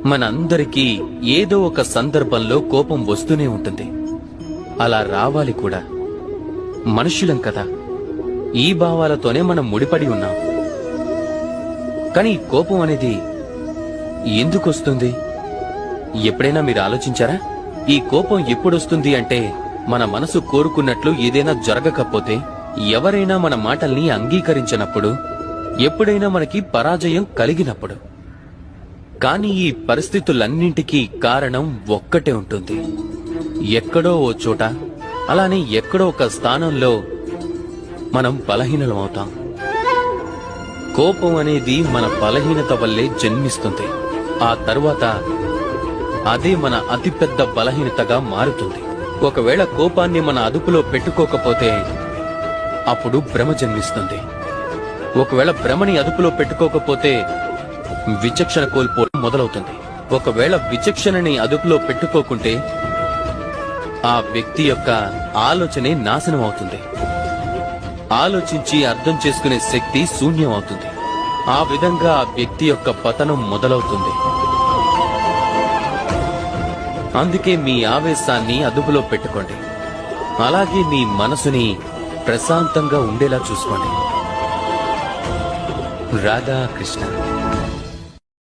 మనందరికీ ఏదో ఒక సందర్భంలో కోపం వస్తూనే ఉంటుంది. అలా రావాలి కూడా. మనుషులం కదా, ఈ భావాలతోనే మనం ముడిపడి ఉన్నాం. కానీ ఈ కోపం అనేది ఎందుకొస్తుంది? ఎప్పుడైనా మీరు ఆలోచించారా? ఈ కోపం ఎప్పుడొస్తుంది అంటే, మన మనసు కోరుకున్నట్లు ఏదైనా జరగకపోతే, ఎవరైనా మన మాటల్ని అంగీకరించినప్పుడు, ఎప్పుడైనా మనకి పరాజయం కలిగినప్పుడు. కానీ ఈ పరిస్థితులన్నింటికీ కారణం ఒక్కటే ఉంటుంది. ఎక్కడో ఓ చోట, అలానే ఎక్కడో ఒక స్థానంలో మనం బలహీనమవుతాం. కోపం అనేది మన బలహీనత వల్లే జన్మిస్తుంది. ఆ తరువాత అదే మన అతిపెద్ద బలహీనతగా మారుతుంది. ఒకవేళ కోపాన్ని మన అదుపులో పెట్టుకోకపోతే అప్పుడు భ్రమ జన్మిస్తుంది. ఒకవేళ భ్రమని అదుపులో పెట్టుకోకపోతే విచక్షణ కోల్పోవడం మొదలవుతుంది. ఒకవేళ విచక్షణని అదుపులో పెట్టుకోకుంటే ఆ వ్యక్తి యొక్క ఆలోచనే నాశనం అవుతుంది. ఆలోచించి అర్థం చేసుకునే శక్తి శూన్యం అవుతుంది. ఆ విధంగా ఆ వ్యక్తి యొక్క పతనం మొదలవుతుంది. అందుకే మీ ఆవేశాన్ని అదుపులో పెట్టుకోండి. అలాగే మీ మనసుని ప్రశాంతంగా ఉండేలా చూసుకోండి. రాధాకృష్ణ.